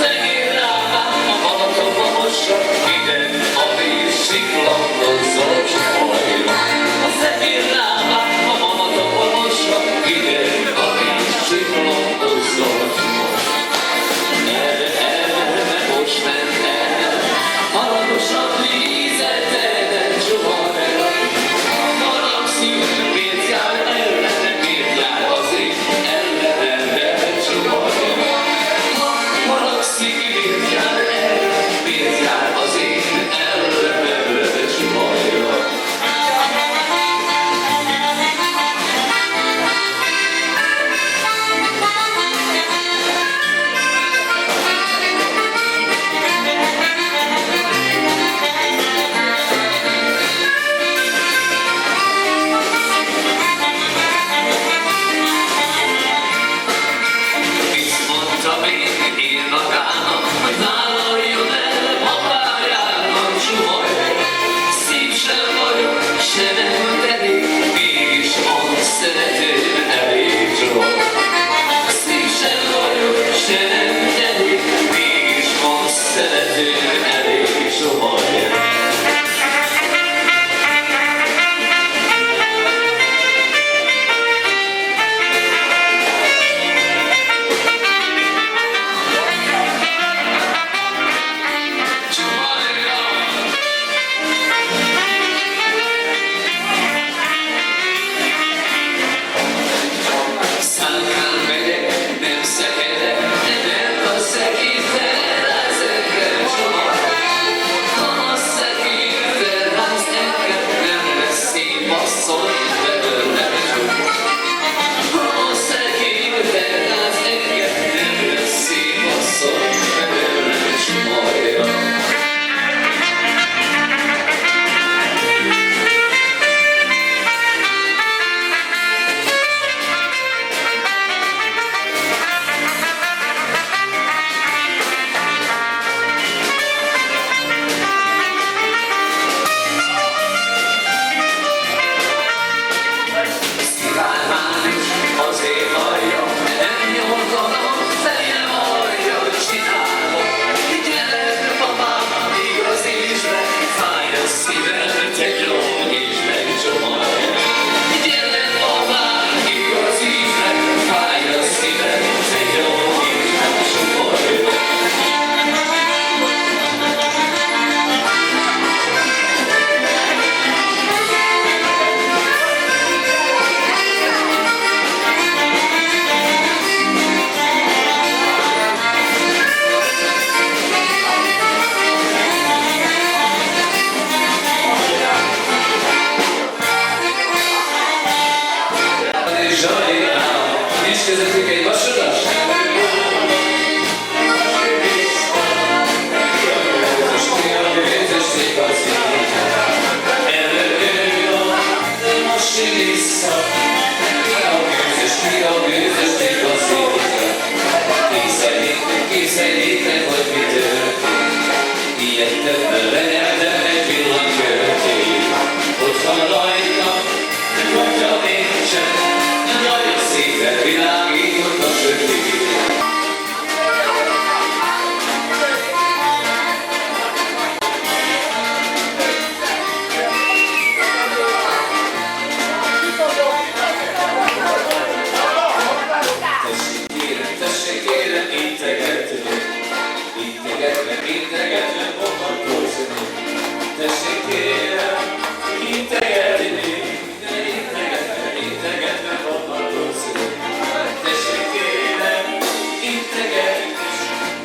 Fehér lábam,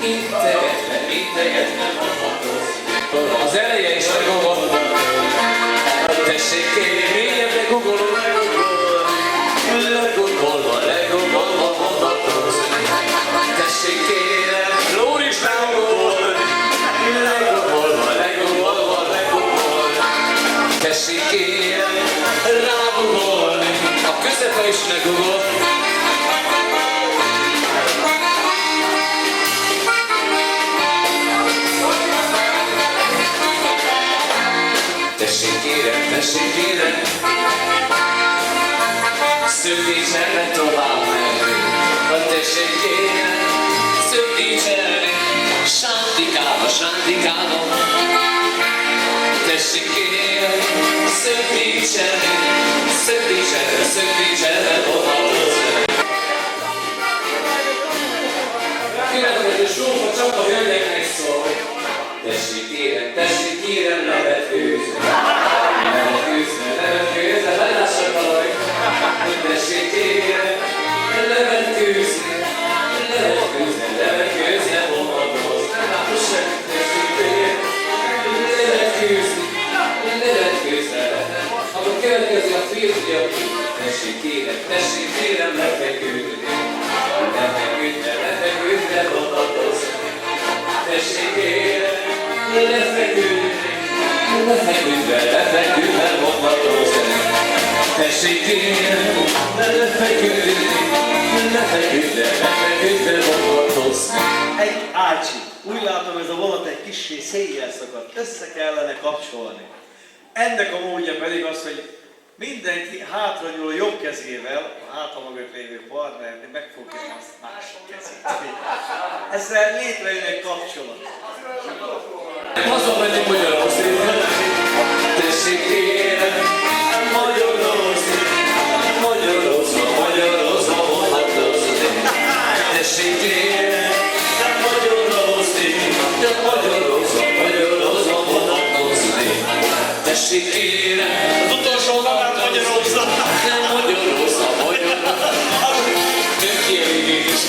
integetve mondhatod. Az eleje is megogol. Tessék kérni, mélyebbre gugolod. Legugolva mondhatod. Tessék kérem, Lóris megugol. Legugolva. Tessék kérem, rágugolni. A közepe is megugol. Tessék kérem, szökdítselni tovább menni. Tessék kérem, szökdítselni, sántikába. Tessék kérem, szökdítselni, vonatod. Kérem, hogy a sófa csak a hölgyeknek szól. Tessék kérem, levetkőzni, lelássak a laj. Tessék kérem, levetkőzni, vonatod. Tessék kérem, levetkőzni. Akkor következő a férfiak. Tessék kérem, lefeküdni, vonatod. Tessék kérem, lefeküdve vonatod. Tessék kérem, lefeküdve vonatod. Egy ácsi. Úgy látom, ez a vonat egy kissé széjjel szakadt. Össze kellene kapcsolni. Ennek a módja pedig az, hogy mindenki hátranyúl a jobb kezével, a háta mögött lévő partnerni megfogja azt másik kezét. Ezzel létrejön egy kapcsolat. Hazamennék Magyarországra. Tessék kérem, Magyarországra vonatozni. Tessék kérem, Magyarországra vonatozni. Tessék kérem, Az utolsó magát magyarózza. nem magyarózza. Tökéletes is.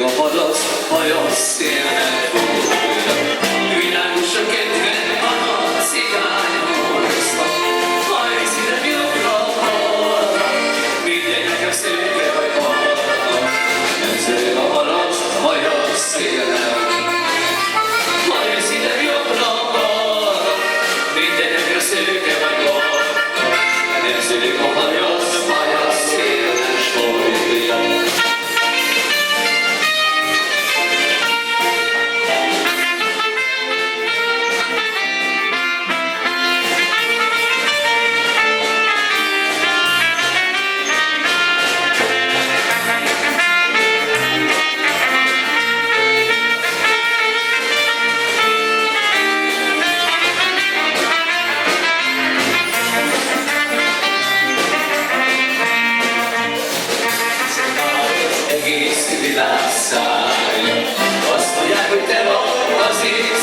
A hadas, hajas szélnek fújja, világos a kedven, a nagy cigányozta. Hajj szívem jobbra-balra, mindegy nekem szőke vagy balra. Nem zörög a hadas, hajas szélnek. Hajj szívem jobbra-balra, mindegy nekem szőke vagy balra. Nem zörög a hajas, hajas szélnek fújja.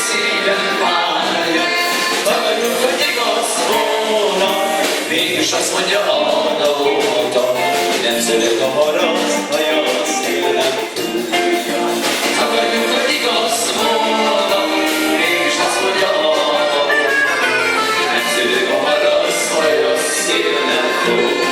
szívem várja. Tagadjuk, hogy igaz volna, mégis azt mondja a nóta, nem szülök a maradsz, haja a szélem fújja. Tagadjuk, hogy igaz volna, mégis azt mondja a nóta, nem szülök a maradsz, haja a szélem fújja.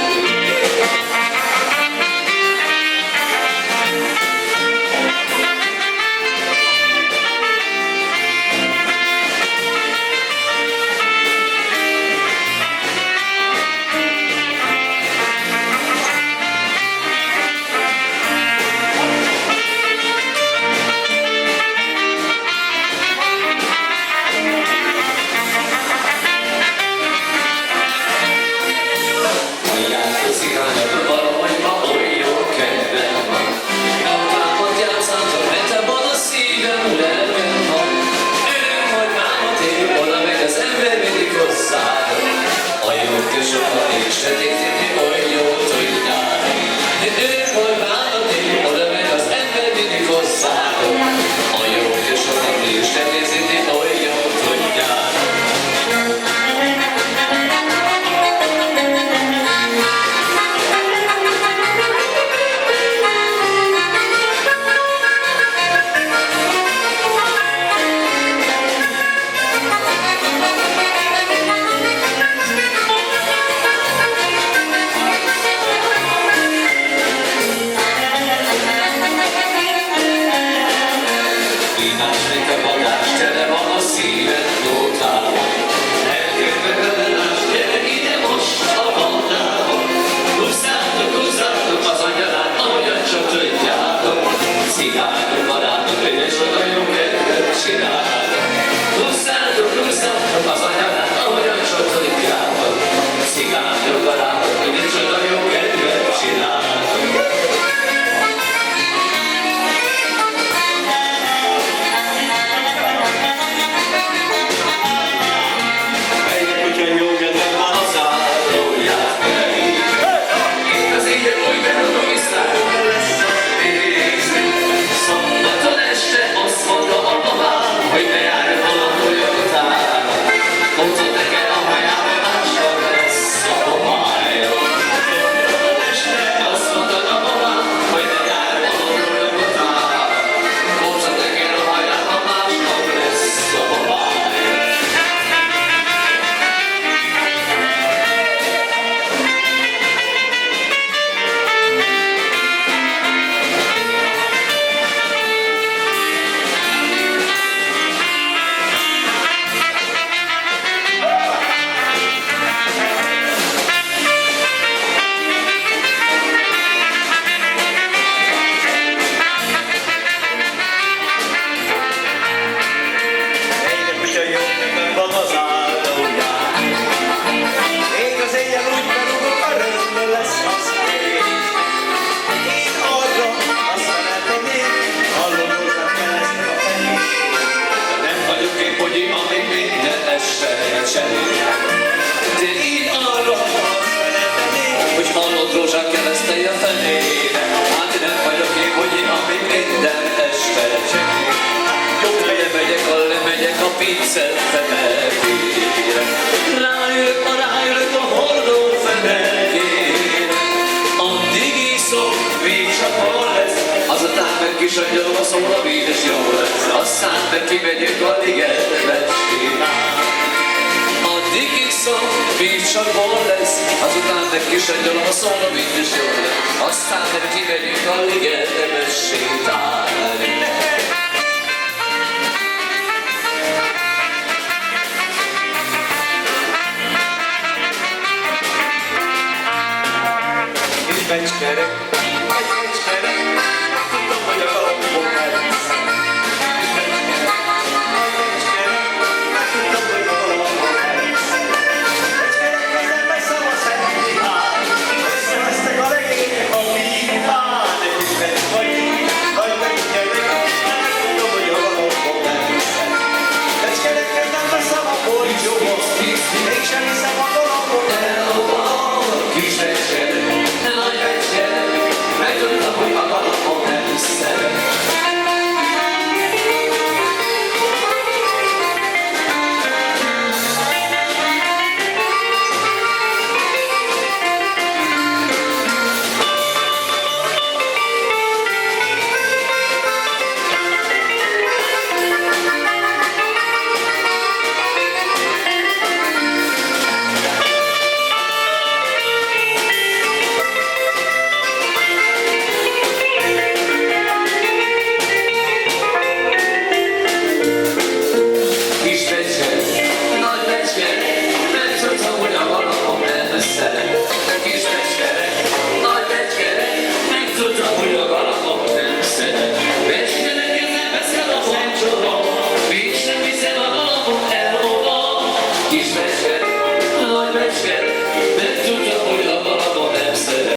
Rájövök a hordó fenekére, addig iszom, még csak hol lesz, azután meg kisangyalom a szól, a víz és jó lesz, aztán meg kimegyünk a ligetbe sétálni. Addig iszom, még csak hol lesz, azután meg kisangyalom a szól, a víz és jó lesz, aztán meg kimegyünk a ligetbe sétálni.